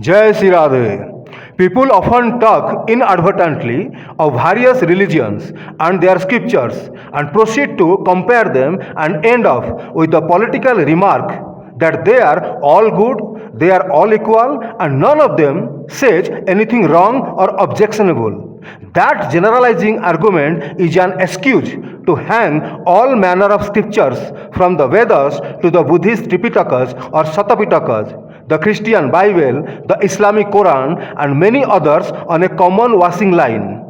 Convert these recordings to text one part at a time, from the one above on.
Jai Sri Radhe. People often talk inadvertently of various religions and their scriptures and proceed to compare them and end up with a political remark that they are all good, they are all equal, and none of them says anything wrong or objectionable. That generalizing argument is an excuse to hang all manner of scriptures from the Vedas to the Buddhist Tripitakas or Satapitakas, the Christian Bible, the Islamic Quran, and many others on a common washing line.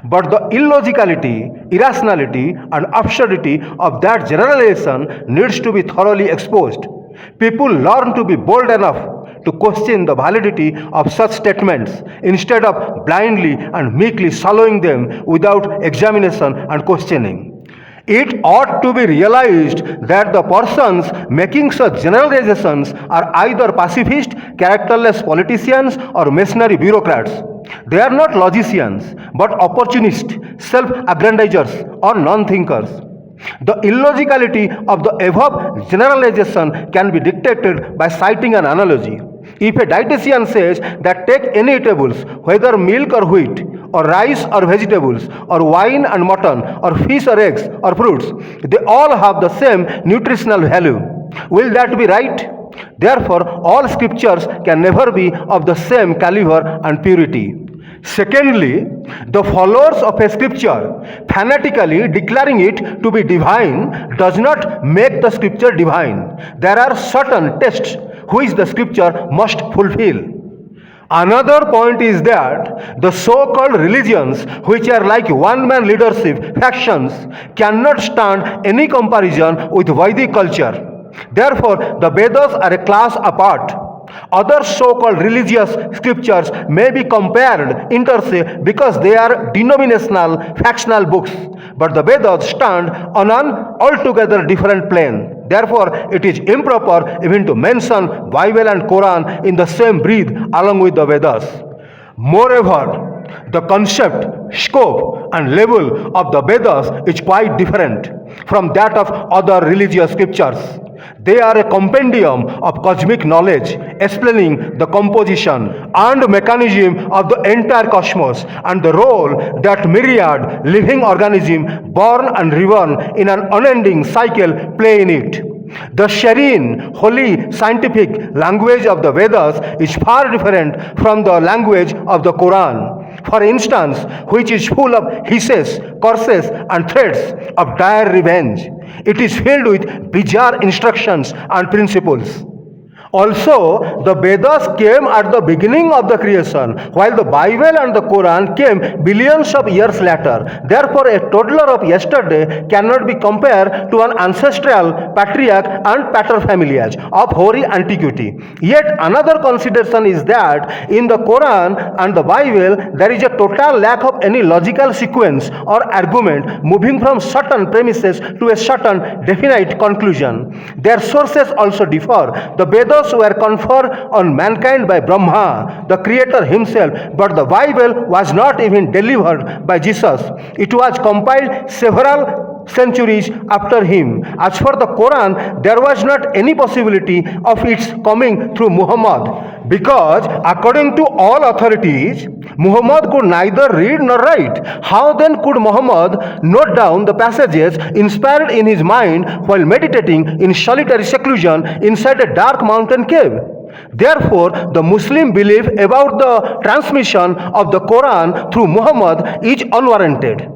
But the illogicality, irrationality, and absurdity of that generalization needs to be thoroughly exposed. People learn to be bold enough to question the validity of such statements instead of blindly and meekly swallowing them without examination and questioning. It ought to be realized that the persons making such generalizations are either pacifist, characterless politicians or mercenary bureaucrats. They are not logicians, but opportunists, self-aggrandizers or non-thinkers. The illogicality of the above generalization can be dictated by citing an analogy. If a dietitian says that take any eatables, whether milk or wheat, or rice or vegetables, or wine and mutton, or fish or eggs, or fruits, they all have the same nutritional value. Will that be right? Therefore, all scriptures can never be of the same caliber and purity. Secondly, the followers of a scripture fanatically declaring it to be divine does not make the scripture divine. There are certain tests which the scripture must fulfill. Another point is that the so-called religions, which are like one-man leadership factions, cannot stand any comparison with Vaidic culture. Therefore, the Vedas are a class apart. Other so-called religious scriptures may be compared inter se because they are denominational, factional books, but the Vedas stand on an altogether different plane. Therefore, it is improper even to mention Bible and Quran in the same breath along with the Vedas. Moreover, the concept, scope, and level of the Vedas is quite different from that of other religious scriptures. They are a compendium of cosmic knowledge explaining the composition and mechanism of the entire cosmos and the role that myriad living organisms born and reborn in an unending cycle play in it. The serene, holy, scientific language of the Vedas is far different from the language of the Quran, for instance, which is full of hisses, curses, and threats of dire revenge. It is filled with bizarre instructions and principles. Also, the Vedas came at the beginning of the creation, while the Bible and the Quran came billions of years later. Therefore, a toddler of yesterday cannot be compared to an ancestral patriarch and paterfamilias of hoary antiquity. Yet another consideration is that in the Quran and the Bible, there is a total lack of any logical sequence or argument moving from certain premises to a certain definite conclusion. Their sources also differ. The Vedas were conferred on mankind by Brahma, the Creator himself, but the Bible was not even delivered by Jesus. It was compiled several centuries after him. As for the Quran, there was not any possibility of its coming through Muhammad, because according to all authorities, Muhammad could neither read nor write. How then could Muhammad note down the passages inspired in his mind while meditating in solitary seclusion inside a dark mountain cave? Therefore, the Muslim belief about the transmission of the Quran through Muhammad is unwarranted.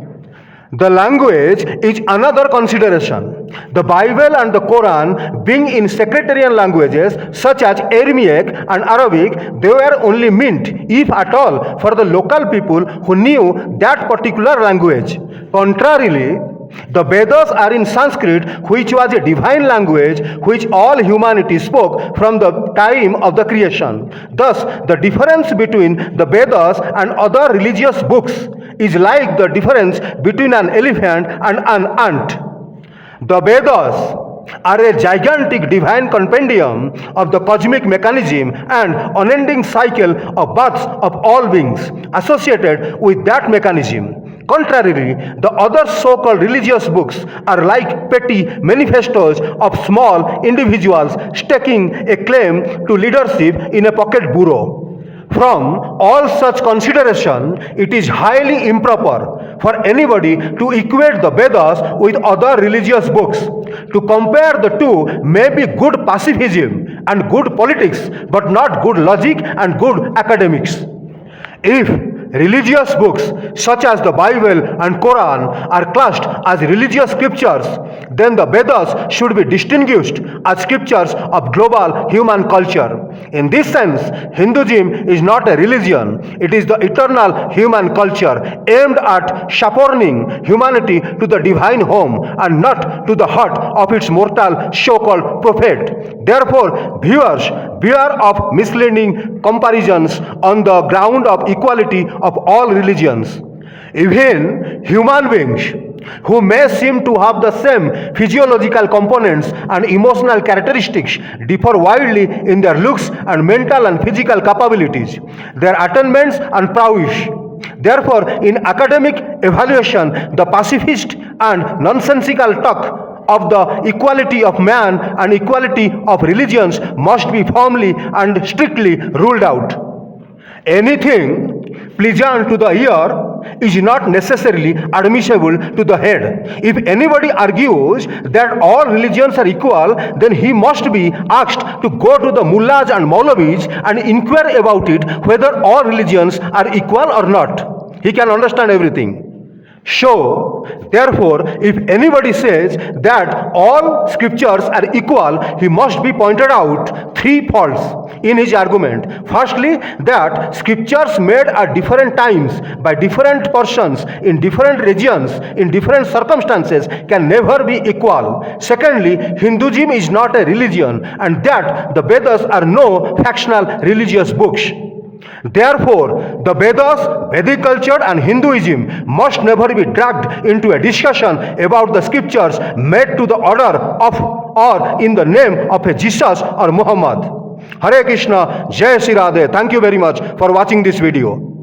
The language is another consideration. The Bible and the Quran, being in sectarian languages such as Aramaic and Arabic, they were only meant, if at all, for the local people who knew that particular language. Contrarily, the Vedas are in Sanskrit, which was a divine language which all humanity spoke from the time of the creation. Thus, the difference between the Vedas and other religious books is like the difference between an elephant and an ant. The Vedas are a gigantic divine compendium of the cosmic mechanism and unending cycle of births of all beings associated with that mechanism. Contrarily, the other so-called religious books are like petty manifestos of small individuals staking a claim to leadership in a pocket bureau. From all such consideration, it is highly improper for anybody to equate the Vedas with other religious books. To compare the two may be good pacifism and good politics, but not good logic and good academics. If religious books such as the Bible and Quran are classed as religious scriptures, then the Vedas should be distinguished as scriptures of global human culture. In this sense, Hinduism is not a religion, it is the eternal human culture aimed at chaperoning humanity to the divine home and not to the hut of its mortal so-called prophet. Therefore, viewers, beware of misleading comparisons on the ground of equality of all religions. Even human beings who may seem to have the same physiological components and emotional characteristics differ widely in their looks and mental and physical capabilities, their attainments and prowess. Therefore, in academic evaluation, the pacifist and nonsensical talk of the equality of man and equality of religions must be firmly and strictly ruled out. Anything pleasant to the ear is not necessarily admissible to the head. If anybody argues that all religions are equal, then he must be asked to go to the mullahs and maulavis and inquire about it whether all religions are equal or not. He can understand everything. So, therefore, if anybody says that all scriptures are equal, he must be pointed out three faults in his argument. Firstly, that scriptures made at different times by different persons in different regions, in different circumstances, can never be equal. Secondly, Hinduism is not a religion, and that the Vedas are no factional religious books. Therefore, the Vedas, Vedic culture and Hinduism must never be dragged into a discussion about the scriptures made to the order of or in the name of a Jesus or Muhammad. Hare Krishna, Jai Shri Radhe. Thank you very much for watching this video.